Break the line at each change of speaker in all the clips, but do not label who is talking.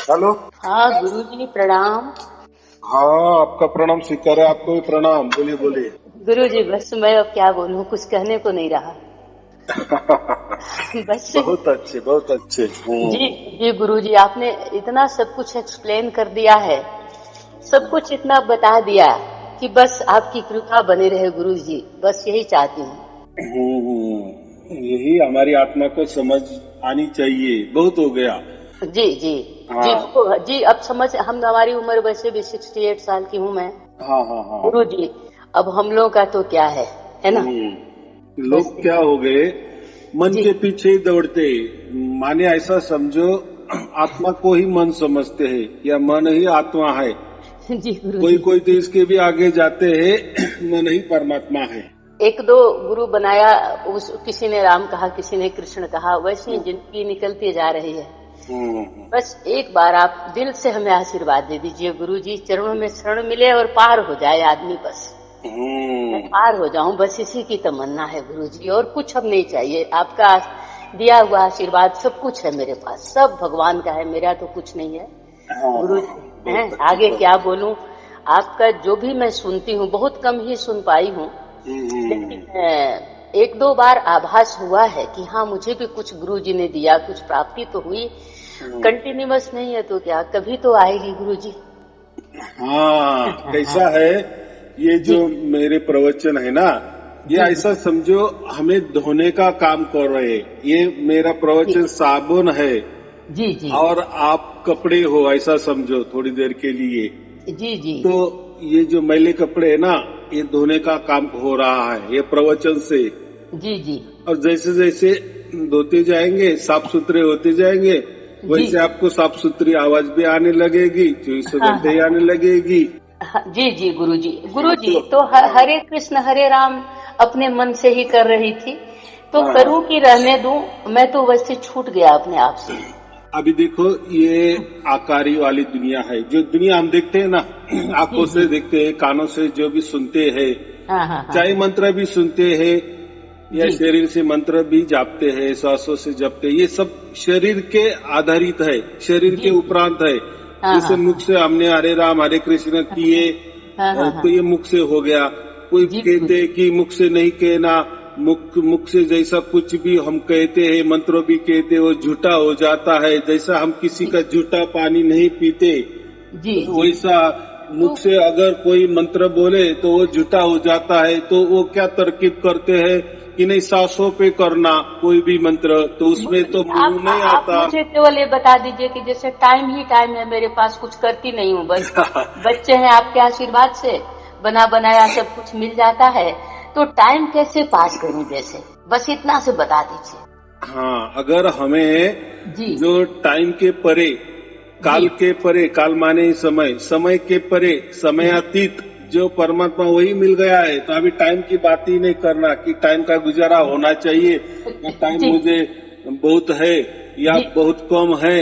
Hello.
हाँ गुरुजी प्रणाम।
हाँ, आपका प्रणाम स्वीकार है। आपको भी प्रणाम। बोलिए बोलिए।
गुरुजी बस मैं अब क्या बोलूँ, कुछ कहने को नहीं रहा। बस
बहुत अच्छे बहुत अच्छे।
जी जी गुरुजी, आपने इतना सब कुछ एक्सप्लेन कर दिया है, सब कुछ इतना बता दिया कि बस आपकी कृपा बनी रहे गुरुजी, बस यही चाहती हूँ।
यही हमारी आत्मा को समझ आनी चाहिए। बहुत हो गया।
जी जी जी
हाँ
जी, अब समझ, हम हमारी उम्र वैसे भी 68 साल की हूँ मैं
हाँ हाँ हाँ।
गुरुजी। अब हम लोग का तो क्या है ना। बस
लोग क्या हो गए, मन
जी
के पीछे ही दौड़ते। माने ऐसा समझो, आत्मा को ही मन समझते हैं या मन ही आत्मा है।
जी
कोई
गुरुजी।
कोई तो इसके भी आगे जाते हैं, मन ही परमात्मा है।
एक दो गुरु बनाया, उस किसी ने राम कहा, किसी ने कृष्ण कहा, वैसे ही जिंदगी निकलती जा रही है।
हम्म
बस एक बार आप दिल से हमें आशीर्वाद दे दीजिए गुरुजी, चरणों में शरण मिले और पार हो जाए आदमी। बस मैं
हम्म।
पार हो जाऊं, बस इसी की तमन्ना है गुरुजी, और कुछ अब नहीं चाहिए। आपका दिया हुआ आशीर्वाद सब कुछ है मेरे पास, सब भगवान का है, मेरा तो कुछ नहीं है
हाँ हाँ हाँ,
गुरुजी। हैं
बहुत अच्छी
आगे
बात।
क्या बोलूं, आपका जो भी मैं सुनती हूँ बहुत कम ही सुन पाई हूँ, लेकिन
हम्म,
एक दो बार आभास हुआ है कि हाँ मुझे भी कुछ गुरुजी ने दिया, कुछ प्राप्ति तो हुई।
हम्म।
कंटिन्यूअस नहीं है तो क्या, कभी तो आएगी गुरुजी।
हाँ, कैसा है, ये
जी
जो मेरे प्रवचन है ना, ये
जी जी
ऐसा समझो हमें धोने का काम कर रहे हैं। ये मेरा
जी
प्रवचन साबुन है
जी जी
और आप कपड़े हो, ऐसा समझो थोड़ी देर के लिए।
जी जी
तो ये जो मैले कपड़े है ना, ये धोने का काम हो रहा है ये प्रवचन से।
जी जी
और जैसे जैसे धोते जाएंगे, साफ सुथरे होते जाएंगे,
जी
वैसे आपको साफ सुथरी आवाज भी आने लगेगी, 24 घंटे ही
हाँ
आने लगेगी।
हाँ जी जी गुरुजी।
हाँ
गुरुजी
तो
तो
हाँ
हरे कृष्ण हरे राम अपने मन से ही कर रही थी, तो
हाँ हाँ।
करूं कि रहने दूं, मैं तो वैसे छूट गया अपने आप से।
अभी देखो, ये आकारी वाली दुनिया है, जो दुनिया हम देखते हैं ना,
जी
आंखों
जी
से देखते हैं, कानों से जो भी सुनते हैं,
हाँ हाँ हाँ
चाहे मंत्र भी सुनते हैं या
जी
शरीर से मंत्र भी जापते हैं, श्वासों से जपते हैं, ये सब शरीर के आधारित है, शरीर
जी
के
जी
उपरांत है।
हाँ
जैसे
हाँ
मुख से हमने हरे राम हरे कृष्ण किए,
हाँ हाँ
तो
हाँ
ये मुख से हो गया। कोई
जी
कहते
गुरुजी
हैं कि मुख से नहीं कहना, मुख से जैसा कुछ भी हम कहते हैं, मंत्र भी कहते हैं, वो झूठा हो जाता है। जैसा हम किसी
जी
का झूठा पानी नहीं पीते,
जी जी
वैसा
तो
मुख से अगर कोई मंत्र बोले तो वो झूठा हो जाता है। तो वो क्या तरकीब करते हैं कि नहीं, सांसों पे करना कोई भी मंत्र, तो उसमें तो मुंह नहीं
आप
आता।
मुझे केवल ये बता दीजिए कि जैसे टाइम ही टाइम है मेरे पास, कुछ करती नहीं हूँ, बस बच्चे हैं आपके आशीर्वाद से, बना बनाया सब कुछ मिल जाता है, तो टाइम कैसे पास करूं, जैसे बस इतना से बता दीजिए।
हाँ, अगर हमें
जी
जो टाइम के परे,
जी
काल के परे, काल माने समय, समय के परे,
जी
समयातीत जो परमात्मा वही मिल गया है, तो अभी टाइम की बात ही नहीं करना कि टाइम का गुजारा होना चाहिए या टाइम
जी
मुझे बहुत है या
जी
बहुत कम है,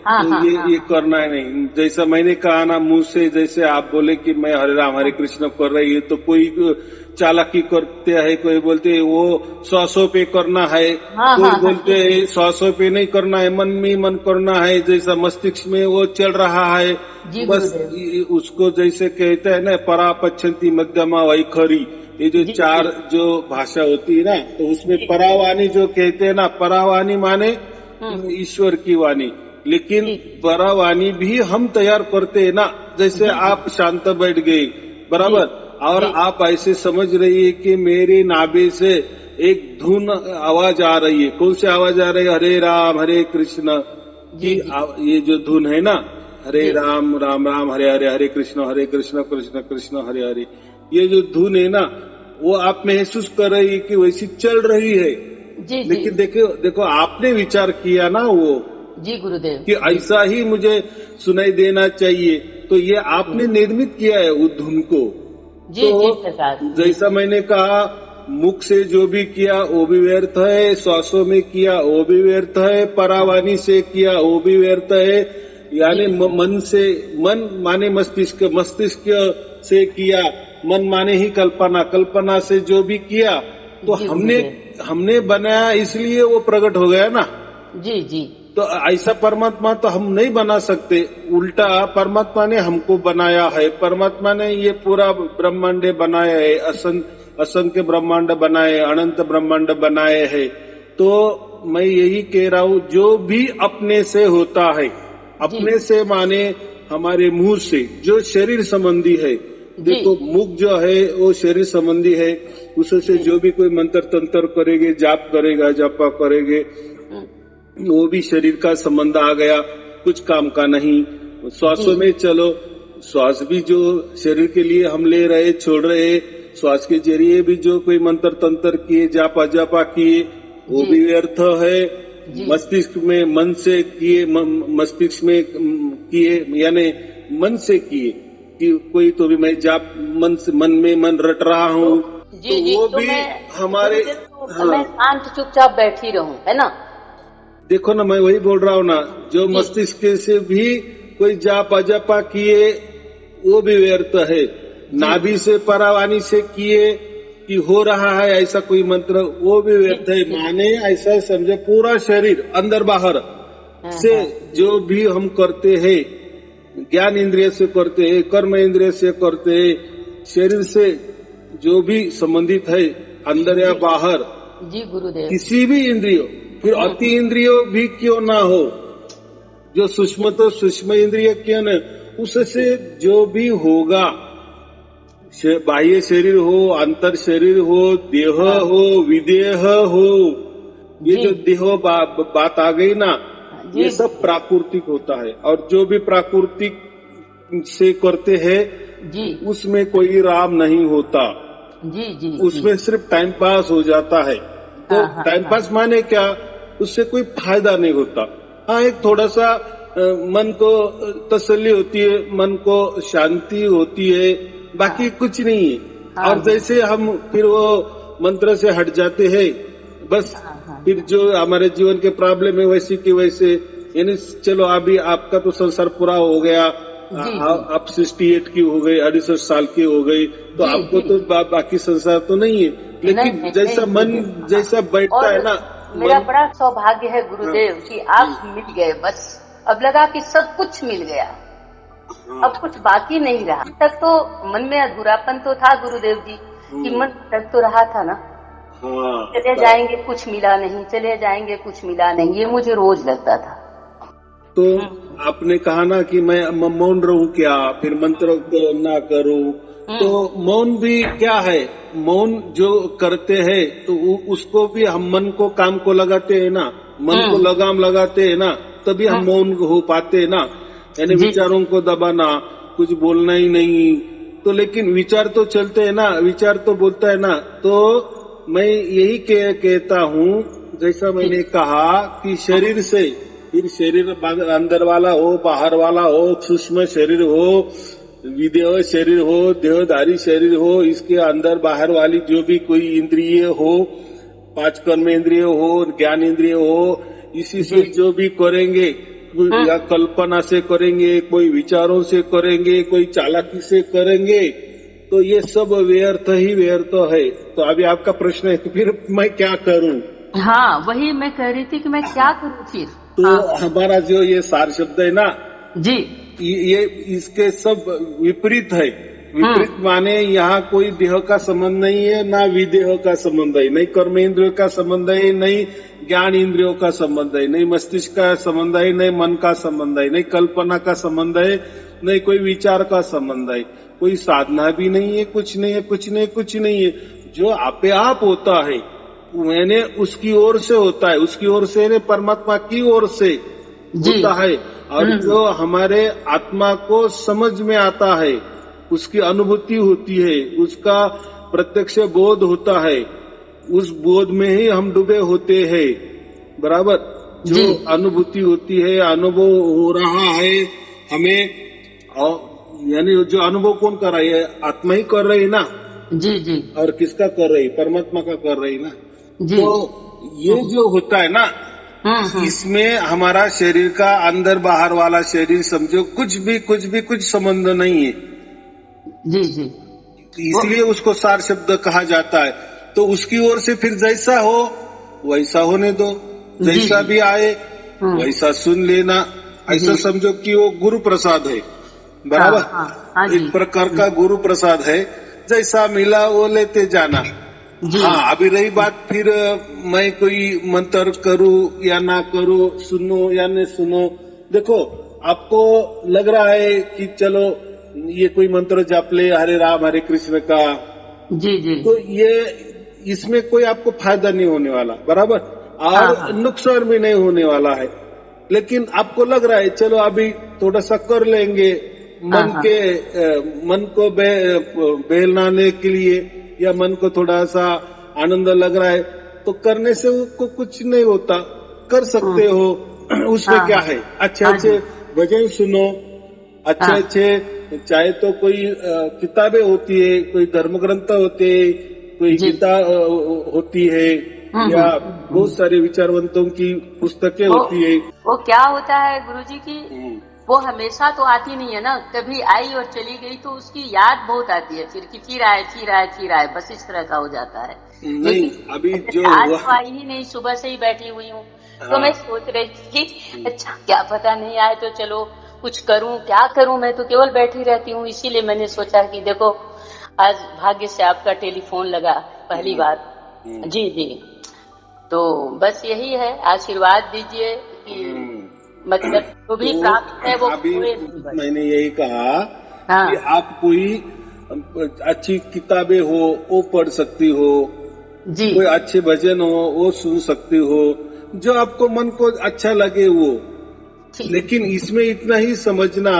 हाँ
तो
हाँ हाँ
ये करना है नहीं। जैसा मैंने कहा ना, मुंह से जैसे आप बोले कि मैं हरे राम हरे कृष्ण कर रही है, तो कोई चालाकी करते हैं, कोई बोलते हैं वो 100 पे करना है,
हाँ
कोई
हाँ हाँ
बोलते
जी
हैं 100 पे नहीं करना है, मन में ही मन करना है, जैसा मस्तिष्क में वो चल रहा है।
जी
बस
गुरुदेव
उसको जैसे कहते हैं ना, परा पच्छन्ति मध्यमा वैखरी, ये जो
जी जी
चार जो भाषा होती है ना, तो उसमें
जी
परावाणी जो कहते हैं ना, परावाणी माने
हम्म,
ईश्वर की वाणी। लेकिन
जी
परावाणी भी हम तैयार करते हैं ना। जैसे
जी जी
आप शांत बैठ गए,
जी
बराबर, और
जी
आप ऐसे समझ रही है कि मेरे नाभि से एक धुन आवाज आ रही है। कौन सी आवाज आ रही है? हरे राम हरे कृष्ण की
जी जी
ये जो धुन है ना, हरे
जी
राम राम राम हरे हरे, हरे कृष्ण कृष्ण कृष्ण हरे हरे, ये जो धुन है ना, वो आप महसूस कर रही है कि वैसी चल रही है।
जी जी
लेकिन देखो देखो, आपने विचार किया ना वो
जी गुरुदेव
कि
जी
ऐसा ही मुझे सुनाई देना चाहिए, तो ये
जी
आपने निर्मित किया है उस धुन को।
जी
तो
जी सरकार जी
जैसा मैंने कहा, मुख से जो भी किया वो भी व्यर्थ है, श्वासों में किया वो भी व्यर्थ है,
हाँ
परावानी से किया वो भी व्यर्थ है,
जी
यानी
गुरुदेव
मन से, मन माने मस्तिष्क, मस्तिष्क से किया, मन माने ही कल्पना, कल्पना से जो भी किया, तो
जी
हमने
गुरुदेव
हमने बनाया, इसलिए वो प्रकट हो गया ना।
जी जी
तो ऐसा परमात्मा तो हम नहीं बना सकते, उल्टा परमात्मा ने हमको बनाया है। परमात्मा ने ये पूरा ब्रह्मांड बनाया है, असंख्य ब्रह्मांड बनाए, अनंत ब्रह्मांड बनाए हैं। तो मैं यही कह रहा हूँ, जो भी अपने से होता है, अपने से माने हमारे मुंह से, जो शरीर संबंधी है, देखो मुख जो है वो शरीर संबंधी है, उससे जो भी कोई मंत्र तंत्र करेंगे, जाप करेगा, जपा करेंगे, वो भी शरीर का संबंध आ गया, कुछ काम का नहीं। श्वासों में चलो, श्वास भी जो शरीर के लिए हम ले रहे, छोड़ रहे, श्वास के जरिए भी जो कोई मंत्र तंत्र किए, जापा जापा किए, वो भी व्यर्थ है। मस्तिष्क में मन से किए, मस्तिष्क में किए, यानी मन से किए कि कोई तो भी मैं जाप मन में मन रट रहा हूँ, तो वो भी हमारे
मैं शांत चुपचाप बैठी रहूं, है ना।
देखो ना, मैं वही बोल रहा हूँ ना, जो मस्तिष्क से भी कोई जाप अजापा किए वो भी व्यर्थ है। नाभि से परावानी से किए कि हो रहा है ऐसा कोई मंत्र, वो भी व्यर्थ है। माने ऐसा समझे, पूरा शरीर अंदर बाहर से जो भी हम करते हैं, ज्ञान इंद्रिय से करते हैं, कर्म इंद्रिय से करते हैं, शरीर से जो भी संबंधित है, अंदर या बाहर,
जी गुरुदेव,
किसी भी इंद्रियों, फिर अति इंद्रियों भी क्यों ना हो, जो सूक्ष्म तो सूक्ष्म इंद्रिय क्यों न, उससे जो भी होगा, बाह्य शरीर हो, अंतर शरीर हो, देह हो, विदेह हो, ये जो देह बात आ गई ना, ये सब प्राकृतिक होता है। और जो भी प्राकृतिक से करते हैं, उसमें कोई राम नहीं होता, उसमें सिर्फ टाइम पास हो जाता है। तो टाइम पास माने क्या, उससे कोई फायदा नहीं होता। हाँ, एक थोड़ा सा मन को तसल्ली होती है, मन को शांति होती है, बाकी कुछ नहीं है। और जैसे हम फिर वो मंत्र से हट जाते हैं, बस फिर जो हमारे जीवन के प्रॉब्लम है वैसे की वैसे, यानी चलो अभी आपका तो संसार पूरा हो गया, आप 68 की हो गई, 68 साल की हो गई, तो आपको तो बाकी संसार तो नहीं है। लेकिन जैसा मन जैसा बैठता है ना,
मेरा बड़ा सौभाग्य है गुरुदेव कि आप मिल गए। बस अब लगा कि सब कुछ मिल गया, अब कुछ बाकी नहीं रहा। तक तो मन में अधूरापन तो था गुरुदेव जी, कि मन तक तो रहा था ना, चले जाएंगे कुछ मिला नहीं, चले जाएंगे कुछ मिला नहीं, ये मुझे रोज लगता था।
तो आपने कहा ना कि मैं मौन रहूं क्या, फिर मंत्र को ना करूं, तो मौन भी क्या है, मौन जो करते हैं तो उसको भी हम मन को काम को लगाते हैं ना, मन को लगाम लगाते हैं ना, तभी हम मौन हो पाते हैं ना। यानी विचारों को दबाना, कुछ बोलना ही नहीं, तो लेकिन विचार तो चलते हैं ना, विचार तो बोलता है ना। तो मैं यही कहता हूँ, जैसा मैंने कहा कि शरीर से, फिर शरीर अंदर वाला हो, बाहर वाला हो, सूक्ष्म शरीर हो, विदेह शरीर हो, देहधारी शरीर हो, इसके अंदर बाहर वाली जो भी कोई इंद्रिय हो, 5 कर्म इंद्रिय हो, ज्ञान इंद्रिय हो, इसी से जो भी करेंगे, या कल्पना से करेंगे, कोई विचारों से करेंगे, कोई चालाकी से करेंगे, तो ये सब व्यर्थ ही व्यर्थ है। तो अभी आपका प्रश्न है, फिर मैं क्या करूं?
हाँ, वही मैं कह रही थी कि मैं क्या करूं फिर।
तो हमारा जो ये सार शब्द है ना
जी, ये
इसके सब विपरीत है। विपरीत माने यहाँ कोई देह का संबंध नहीं है, ना विदेह का संबंध है, नहीं कर्म इंद्रियों का संबंध है, नहीं ज्ञान इंद्रियों का संबंध है, नहीं मस्तिष्क का संबंध है, नहीं मन का संबंध है, नहीं कल्पना का संबंध है, नहीं कोई विचार का संबंध है, कोई साधना भी नहीं है, कुछ नहीं है, कुछ नहीं, कुछ नहीं है। जो आपे आप होता है, मैंने उसकी ओर से होता है, उसकी ओर से परमात्मा की ओर से होता है। और जो हमारे आत्मा को समझ में आता है, उसकी अनुभूति होती है, उसका प्रत्यक्ष बोध होता है, उस बोध में ही हम डूबे होते हैं। बराबर, जो अनुभूति होती है, अनुभव हो रहा है हमें, यानी जो अनुभव कौन कर रही है, आत्मा ही कर रही है ना। जी। और किसका कर रही, परमात्मा का कर रही ना। तो ये जो होता है ना, इसमें हमारा शरीर का अंदर बाहर वाला शरीर समझो कुछ संबंध नहीं है। जी। इसलिए उसको सार शब्द कहा जाता है। तो उसकी ओर से फिर जैसा हो वैसा होने दो, जैसा भी आए वैसा सुन लेना, ऐसा समझो कि वो गुरु प्रसाद है, बराबर।
हाँ,
एक प्रकार का गुरु प्रसाद है, जैसा मिला वो लेते जाना। हाँ, अभी रही बात फिर मैं कोई मंत्र करूँ या ना करूँ, सुनो या नहीं सुनो, देखो आपको लग रहा है कि चलो ये कोई मंत्र जाप ले हरे राम हरे कृष्ण का,
जी,
तो ये इसमें कोई आपको फायदा नहीं होने वाला, बराबर, और नुकसान भी नहीं होने वाला है। लेकिन आपको लग रहा है चलो अभी थोड़ा सा कर लेंगे, मन को बहलाने के लिए, या मन को थोड़ा सा आनंद लग रहा है, तो करने से वो कुछ नहीं होता, कर सकते हो। उसमें क्या है, अच्छे भजन सुनो, अच्छे चाहे तो कोई किताबें होती है, कोई धर्म ग्रंथ होते है, कोई गीता होती है, या बहुत सारे विचारवंतों की पुस्तकें होती है।
वो क्या होता है गुरुजी की, वो हमेशा तो आती नहीं है ना, कभी आई और चली गई तो उसकी याद बहुत आती है, फिर आए, बस इस तरह का हो जाता है।
नहीं, अभी जो
आज तो आई ही नहीं, सुबह से ही बैठी हुई हूँ, तो मैं सोच रही थी अच्छा क्या पता नहीं आए तो चलो कुछ करूं, क्या करूं, मैं तो केवल बैठी रहती हूँ। इसीलिए मैंने सोचा कि देखो आज भाग्य से आपका टेलीफोन लगा पहली बार। जी, तो बस यही है, आशीर्वाद दीजिए कि मतलब जो भी प्राप्त है वो
अभी मैंने यही कहा कि आप कोई अच्छी किताबें हो वो पढ़ सकती हो, कोई अच्छे भजन हो वो सुन सकती हो, जो आपको मन को अच्छा लगे वो। लेकिन इसमें इतना ही समझना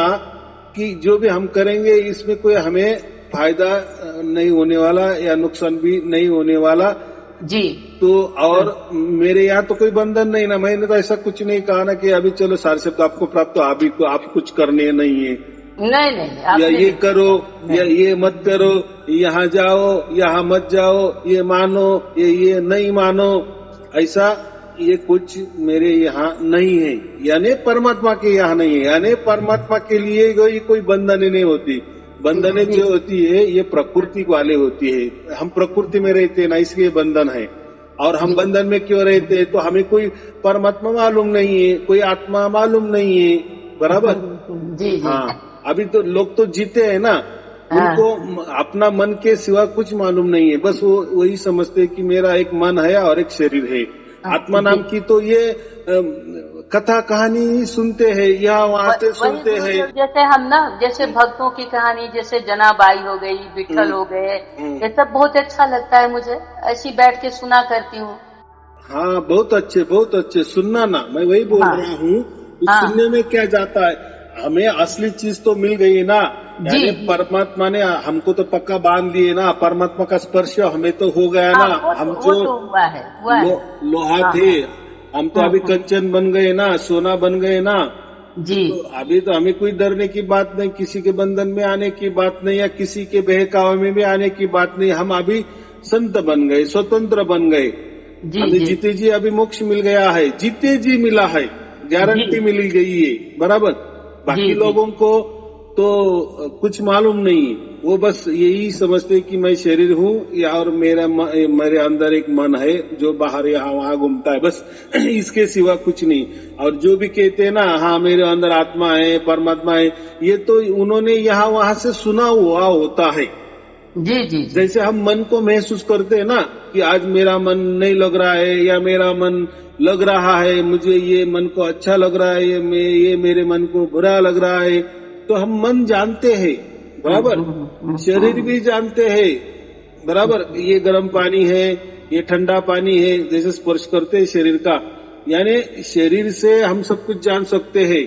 कि जो भी हम करेंगे इसमें कोई हमें फायदा नहीं होने वाला या नुकसान भी नहीं होने वाला। तो और मेरे यहाँ तो कोई बंधन नहीं ना, मैंने तो ऐसा कुछ नहीं कहा ना कि अभी चलो सारे शब्द आपको प्राप्त हो, अभी को आप कुछ करने नहीं है,
नहीं
या ये करो या ये मत करो, यहाँ जाओ यहाँ मत जाओ, ये मानो ये नहीं मानो, ऐसा ये कुछ मेरे यहाँ नहीं है, यानी परमात्मा के यहाँ नहीं है। यानी परमात्मा के लिए कोई बंधन नहीं होती, बंधने जो होती है ये प्रकृति वाले होती है। हम प्रकृति में रहते हैं ना, इसलिए बंधन है। और हम बंधन में क्यों रहते हैं, तो हमें कोई परमात्मा मालूम नहीं है, कोई आत्मा मालूम नहीं है, बराबर। हाँ, अभी तो लोग तो जीते हैं ना, उनको अपना मन के सिवा कुछ मालूम नहीं है, बस वो वही समझते हैं कि मेरा एक मन है और एक शरीर है। आत्मा नाम की तो ये कथा कहानी सुनते हैं, यहाँ वहाँ से सुनते हैं।
जैसे हम ना, जैसे भक्तों की कहानी, जैसे जनाबाई हो गई, विठल हो गए, ये सब बहुत अच्छा लगता है मुझे, ऐसी बैठ के सुना करती हूँ।
हाँ, बहुत अच्छे सुनना ना, मैं वही बोल रहा हूँ। सुनने में क्या जाता है, हमें असली चीज तो मिल गई ना, यानी परमात्मा ने हमको तो पक्का बांध दिए ना, परमात्मा का स्पर्श हमें तो हो गया ना। हम जो लोहा थे, हम तो अभी कंचन बन गए ना, सोना बन गए ना। तो अभी तो हमें कोई डरने की बात नहीं, किसी के बंधन में आने की बात नहीं, या किसी के बहकावे में भी आने की बात नहीं। हम अभी संत बन गए, स्वतंत्र बन गए, हमें जीते जी अभी मोक्ष मिल गया है, जीते जी मिला है, गारंटी मिल गई है, बराबर। बाकी लोगों को तो कुछ मालूम नहीं, वो बस यही समझते कि मैं शरीर हूँ, या और मेरे अंदर एक मन है जो बाहर यहाँ वहाँ घूमता है, बस इसके सिवा कुछ नहीं। और जो भी कहते हैं ना, हाँ मेरे अंदर आत्मा है, परमात्मा है, ये तो उन्होंने यहाँ वहाँ से सुना हुआ होता है। जी। जैसे हम मन को महसूस करते हैं ना कि आज मेरा मन नहीं लग रहा है, या मेरा मन लग रहा है, मुझे ये मन को अच्छा लग रहा है, ये मेरे मन को बुरा लग रहा है, तो हम मन जानते हैं, बराबर। शरीर भी जानते हैं, बराबर। ये गर्म पानी है, ये ठंडा पानी है, जैसे स्पर्श करते हैं शरीर का, यानी शरीर से हम सब कुछ जान सकते हैं,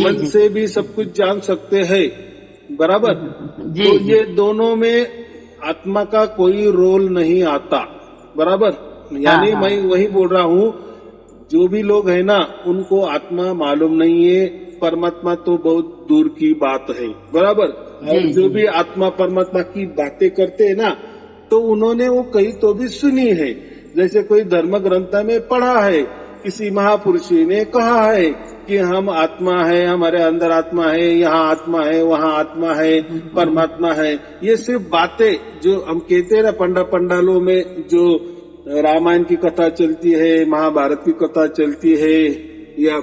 मन से भी सब कुछ जान सकते हैं, बराबर। तो ये दोनों में आत्मा का कोई रोल नहीं आता, बराबर। यानी मैं वही बोल रहा हूँ, जो भी लोग है ना उनको आत्मा मालूम नहीं है, परमात्मा तो बहुत दूर की बात है, बराबर। और जो भी आत्मा परमात्मा की बातें करते हैं ना, तो उन्होंने वो कहीं तो भी सुनी है, जैसे कोई धर्म ग्रंथ में पढ़ा है, किसी महापुरुष ने कहा है कि हम आत्मा है, हमारे अंदर आत्मा है, यहाँ आत्मा है, वहाँ आत्मा है, परमात्मा है। ये सिर्फ बातें जो हम कहते हैं ना, पंडालों में जो रामायण की कथा चलती है, महाभारत की कथा चलती है, या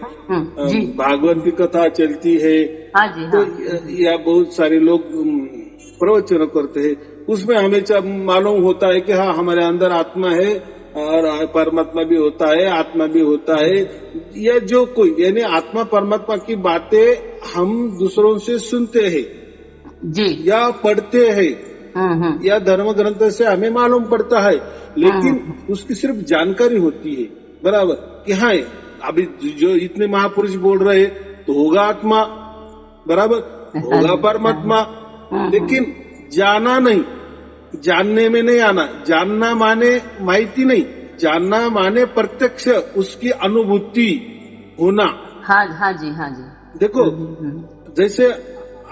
भागवत की कथा चलती है,
हाँ जी,
तो
हाँ।
या बहुत सारे लोग प्रवचन करते हैं, उसमें हमें मालूम होता है कि हाँ हमारे अंदर आत्मा है और परमात्मा भी होता है, आत्मा भी होता है। या जो कोई यानी आत्मा परमात्मा की बातें हम दूसरों से सुनते हैं
जी,
या पढ़ते हैं या धर्म ग्रंथ से हमें मालूम पड़ता है, लेकिन उसकी सिर्फ जानकारी होती है, बराबर कि हाँ अभी जो इतने महापुरुष बोल रहे तो होगा आत्मा, बराबर होगा परमात्मा, लेकिन जाना नहीं, जानने में नहीं आना। जानना माने माहिती नहीं, जानना माने प्रत्यक्ष उसकी अनुभूति होना।
हाँ हाँ जी, हाँ जी।
देखो जैसे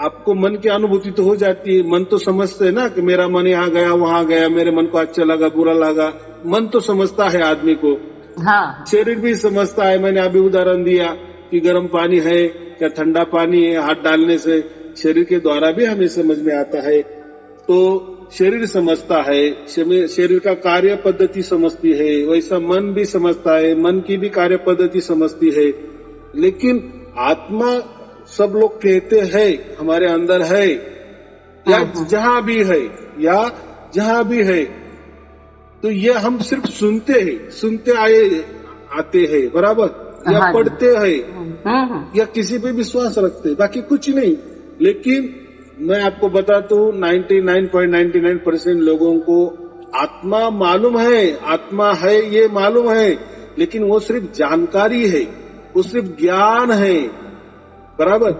आपको मन की अनुभूति तो हो जाती है, मन तो समझते है ना कि मेरा मन यहाँ गया वहां गया, मेरे मन को अच्छा लगा बुरा लगा, मन तो समझता है आदमी को।
हाँ, शरीर
भी समझता है। मैंने अभी उदाहरण दिया कि गर्म पानी है या ठंडा पानी है, हाथ डालने से शरीर के द्वारा भी हमें समझ में आता है। तो शरीर समझता है, शरीर का कार्य पद्धति समझती है, वैसा मन भी समझता है, मन की भी कार्य पद्धति समझती है। लेकिन आत्मा सब लोग कहते हैं हमारे अंदर है, या जहां भी है, या जहां भी है, तो ये हम सिर्फ सुनते आते हैं, बराबर, या पढ़ते हैं या किसी पे विश्वास रखते हैं, बाकी कुछ नहीं। लेकिन मैं आपको बताता हूँ 99.99% लोगों को आत्मा मालूम है, आत्मा है ये मालूम है, लेकिन वो सिर्फ जानकारी है, वो सिर्फ ज्ञान है, बराबर,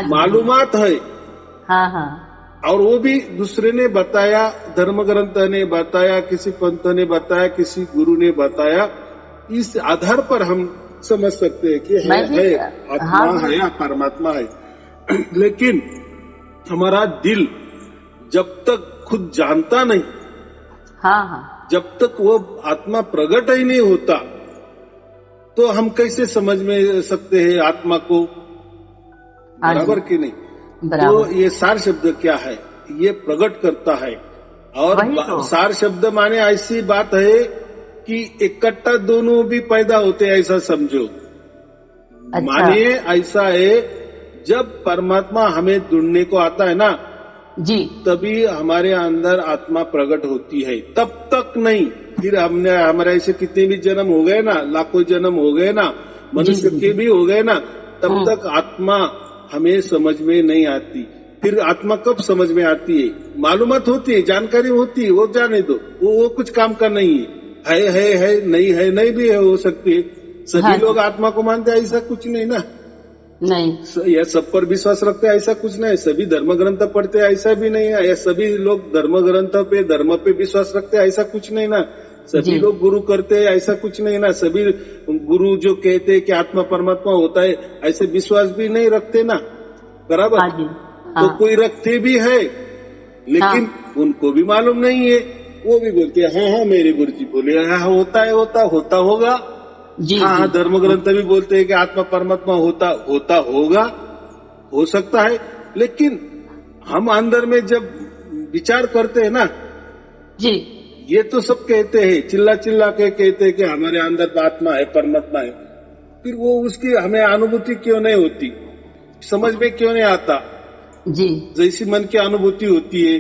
मालूमात है।
हाँ हाँ।
और वो भी दूसरे ने बताया, धर्म ग्रंथ ने बताया, किसी पंथ ने बताया, किसी गुरु ने बताया, इस आधार पर हम समझ सकते हैं कि है आत्मा है या परमात्मा है। लेकिन हमारा दिल जब तक खुद जानता नहीं, हाँ, जब तक वो आत्मा प्रकट ही नहीं होता, तो हम कैसे समझ में सकते हैं आत्मा को, बराबर कि नहीं? तो ये सार शब्द क्या है, ये प्रकट करता है। और तो। सार शब्द माने ऐसी बात है कि इकट्ठा दोनों भी पैदा होते हैं, ऐसा समझो। अच्छा। माने ऐसा है, जब परमात्मा हमें ढूंढने को आता है ना जी, तभी हमारे अंदर आत्मा प्रकट होती है, तब तक नहीं। फिर हमारे ऐसे कितने भी जन्म हो गए ना, लाखों जन्म हो गए ना, मनुष्य के भी हो गए ना, तब तक आत्मा हमें समझ में नहीं आती। फिर आत्मा कब समझ में आती है? मालूमात होती है, जानकारी होती है, वो जाने दो, वो कुछ काम का नहीं है, नहीं भी है, हो सकती है। सभी लोग आत्मा को मानते हैं ऐसा कुछ नहीं ना, नहीं, या सब पर विश्वास रखते हैं ऐसा कुछ नहीं, सभी धर्म ग्रंथ पढ़ते हैं ऐसा भी नहीं है, या सभी लोग धर्म ग्रंथ पे धर्म पे विश्वास रखते हैं ऐसा कुछ नहीं ना, सभी लोग गुरु करते हैं ऐसा कुछ नहीं ना, सभी गुरु जो कहते हैं कि आत्मा परमात्मा होता है ऐसे विश्वास भी नहीं रखते ना, बराबर। तो कोई रखते भी है, लेकिन उनको भी मालूम नहीं है, वो भी बोलते हैं हाँ मेरे गुरु जी बोले हाँ होता होगा। हाँ, धर्म ग्रंथ भी बोलते हैं कि आत्मा परमात्मा होता होगा, हो सकता है। लेकिन हम अंदर में जब विचार करते हैं ना जी, ये तो सब कहते हैं, चिल्ला के कहते हैं कि हमारे अंदर आत्मा है, परमात्मा है, फिर वो उसकी हमें अनुभूति क्यों नहीं होती, समझ में क्यों नहीं आता जी? जैसी मन की अनुभूति होती है,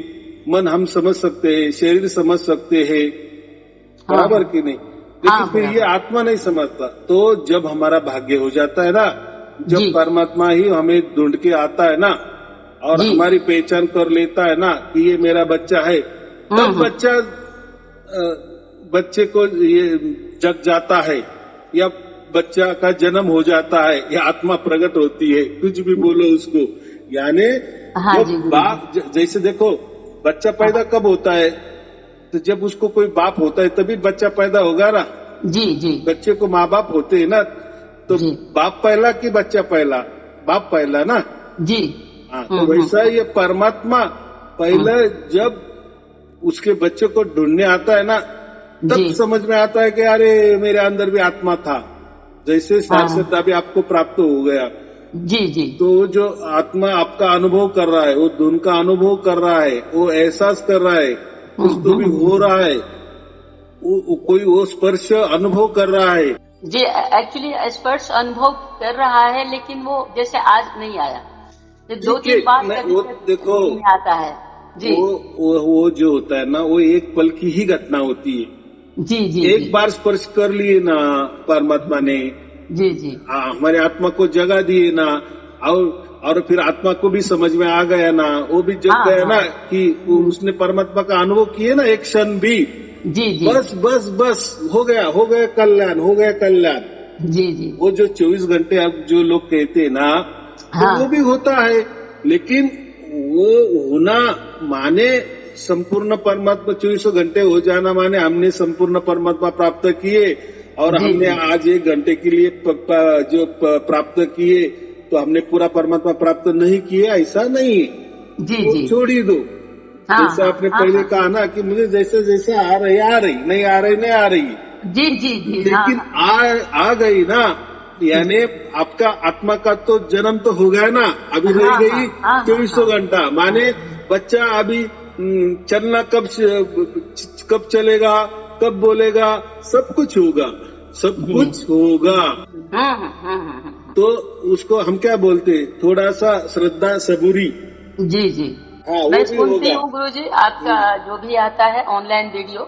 मन हम समझ सकते हैं, शरीर समझ सकते हैं, बराबर कि नहीं? लेकिन फिर ये आत्मा नहीं समझता। तो जब हमारा भाग्य हो जाता है ना, जब परमात्मा ही हमें ढूंढ के आता है ना और हमारी पहचान कर लेता है ना कि ये मेरा बच्चा है, तब बच्चे को ये जग जाता है या बच्चा का जन्म हो जाता है या आत्मा प्रकट होती है, कुछ भी बोलो उसको। यानी बाप, जैसे देखो बच्चा पैदा कब होता है, तो जब उसको कोई बाप होता है तभी बच्चा पैदा होगा ना जी। बच्चे को माँ बाप होते हैं ना, तो बाप पहला कि बच्चा पहला? बाप पहला ना जी। हाँ, तो वैसा ये परमात्मा पहले जब उसके बच्चे को ढूंढने आता है ना, तब समझ में आता है कि अरे मेरे अंदर भी आत्मा था। जैसे साक्षात्कार भी आपको प्राप्त हो गया जी। तो जो आत्मा आपका अनुभव कर रहा है, वो धुन का अनुभव कर रहा है, वो एहसास कर रहा है, कुछ तो भी हो रहा है, कोई वो स्पर्श अनुभव कर रहा है,
जी एक्चुअली एक्सपर्ट्स अनुभव कर रहा है, लेकिन वो जैसे आज नहीं आया, ये 2-3 बार
वो देखो
नहीं आता है जी।
वो जो होता है ना, वो एक पल की ही घटना होती है।
जी जी
एक बार स्पर्श कर लिए ना परमात्मा ने,
जी जी
हमारे आत्मा को जगा दिए ना, और फिर आत्मा को भी समझ में आ गया ना, वो भी जग गया ना कि उसने परमात्मा का अनुभव किए ना एक क्षण भी।
जी जी
बस बस बस हो गया कल्याण, हो गया कल्याण।
जी जी
वो जो 24 घंटे अब जो लोग कहते हैं ना, तो वो भी होता है, लेकिन वो होना माने संपूर्ण परमात्मा 24 घंटे हो जाना माने हमने संपूर्ण परमात्मा प्राप्त किए, और हमने आज 1 घंटे के लिए जो प्राप्त किए तो हमने पूरा परमात्मा प्राप्त नहीं किया, ऐसा नहीं।
जी
छोड़ ही दो। जैसे आपने पहले कहा ना कि मुझे जैसे जैसे आ रही नहीं आ रही
जी जी जी,
लेकिन आ गई ना, यानी आपका आत्मा का तो जन्म तो हो गया ना, अभी रह गई 24 घंटा, माने बच्चा अभी चलना कब चलेगा, कब बोलेगा, सब कुछ होगा, सब कुछ होगा। तो उसको हम क्या बोलते, थोड़ा सा श्रद्धा सबूरी।
जी जी मैं सुनती हूँ गुरु जी आपका जो भी आता है ऑनलाइन वीडियो,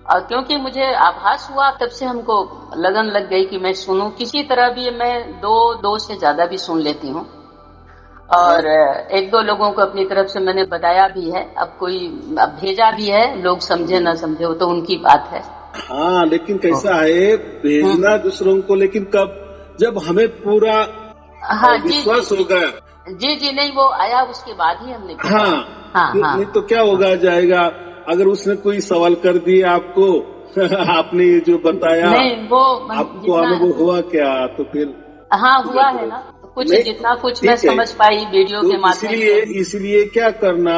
और क्योंकि मुझे आभास हुआ तब से हमको लगन लग गई कि मैं सुनूं, किसी तरह भी मैं दो से ज्यादा भी सुन लेती हूँ, और 1-2 लोगों को अपनी तरफ से मैंने बताया भी है, अब भेजा भी है, लोग समझे ना समझे वो तो उनकी बात है।
हाँ, लेकिन कैसा है भेजना दूसरों को, लेकिन कब, जब हमें पूरा विश्वास हो गया।
जी नहीं, वो आया उसके बाद ही हमने
नहीं तो क्या होगा जाएगा, अगर उसने कोई सवाल कर दिया आपको आपने ये जो बताया,
नहीं वो
आपको अनुभव हुआ क्या, तो फिर
हुआ है ना कुछ, जितना कुछ मैं समझ पाई वीडियो के माध्यम से।
इसलिए क्या करना,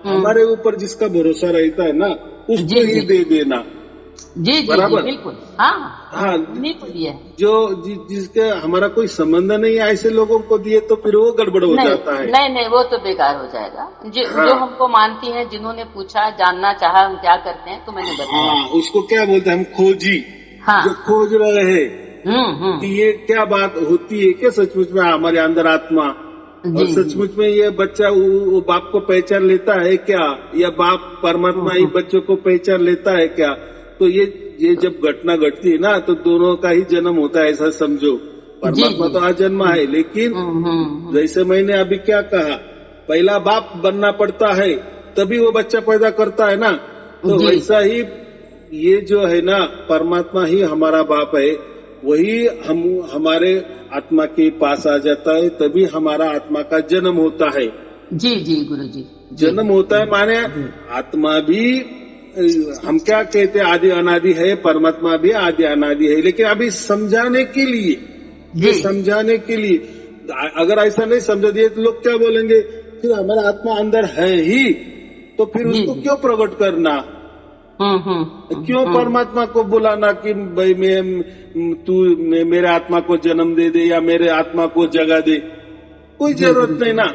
हमारे ऊपर जिसका भरोसा रहता है ना, उसको ही दे देना।
जी बिल्कुल। हाँ बिल्कुल।
जो जिसके हमारा कोई संबंध नहीं है, ऐसे लोगों को दिए तो फिर वो गड़बड़ हो जाता है।
नहीं वो तो बेकार हो जाएगा। जो हमको मानती हैं, जिन्होंने पूछा, जानना चाहा हम क्या करते हैं, तो मैंने बताया।
उसको क्या बोलते हैं हम, खोजी। जो खोज रहे हैं कि ये क्या बात होती है, क्या सचमुच में हमारे अंदर आत्मा, और सचमुच में ये बच्चा वो बाप को पहचान लेता है क्या, या बाप परमात्मा ही बच्चों को पहचान लेता है क्या। तो ये जब घटना घटती है ना, तो दोनों का ही जन्म होता है, ऐसा समझो। परमात्मा तो आज जन्मा है, लेकिन जैसे मैंने अभी क्या कहा, पहला बाप बनना पड़ता है तभी वो बच्चा पैदा करता है ना, तो वैसा ही ये जो है ना, परमात्मा ही हमारा बाप है, वही हमारे आत्मा के पास आ जाता है, तभी हमारा आत्मा का जन्म होता है।
जी गुरु जी,
जन्म होता है माने आत्मा भी, हम क्या कहते हैं, आदि अनादि है, परमात्मा भी आदि अनादि है, लेकिन अभी समझाने के लिए, अगर ऐसा नहीं समझा दिए तो लोग क्या बोलेंगे, फिर हमारा आत्मा अंदर है ही, तो फिर उसको क्यों प्रकट करना, क्यों परमात्मा को बुलाना कि भाई तू मेरे आत्मा को जन्म दे दे या मेरे आत्मा को जगा दे, कोई जरूरत नहीं ना।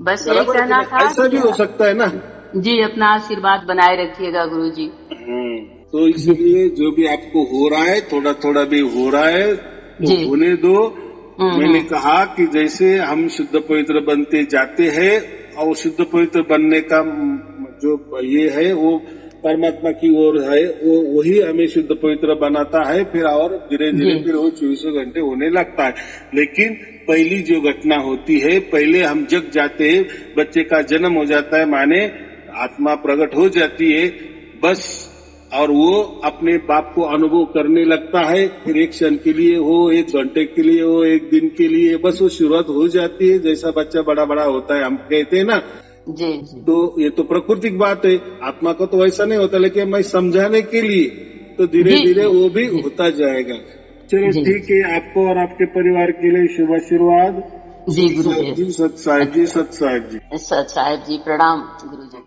बस यही कहना था।
ऐसा भी हो सकता है ना
जी। अपना आशीर्वाद बनाए रखिएगा गुरु जी।
तो इसलिए जो भी आपको हो रहा है, थोड़ा थोड़ा भी हो रहा है तो होने दो। मैंने कहा कि जैसे हम शुद्ध पवित्र बनते जाते हैं, और शुद्ध पवित्र बनने का जो ये है वो परमात्मा की ओर है, वही हमें शुद्ध पवित्र बनाता है, फिर और धीरे धीरे फिर वो 24 घंटे होने लगता है। लेकिन पहली जो घटना होती है, पहले हम जग जाते हैं, बच्चे का जन्म हो जाता है, माने आत्मा प्रकट हो जाती है बस, और वो अपने बाप को अनुभव करने लगता है, फिर 1 क्षण के लिए हो, 1 घंटे के लिए हो, 1 दिन के लिए, बस वो शुरुआत हो जाती है। जैसा बच्चा बड़ा होता है, हम कहते हैं ना
जी।
तो ये तो प्राकृतिक बात है, आत्मा को तो वैसा नहीं होता, लेकिन मैं समझाने के लिए, तो धीरे धीरे वो भी होता जाएगा। चलो ठीक है, आपको और आपके परिवार के लिए शुभ आशीर्वाद।
जी गुरु जी।
सत साहिब जी, सत साहिब जी,
सत साहिब जी, प्रणाम गुरु जी।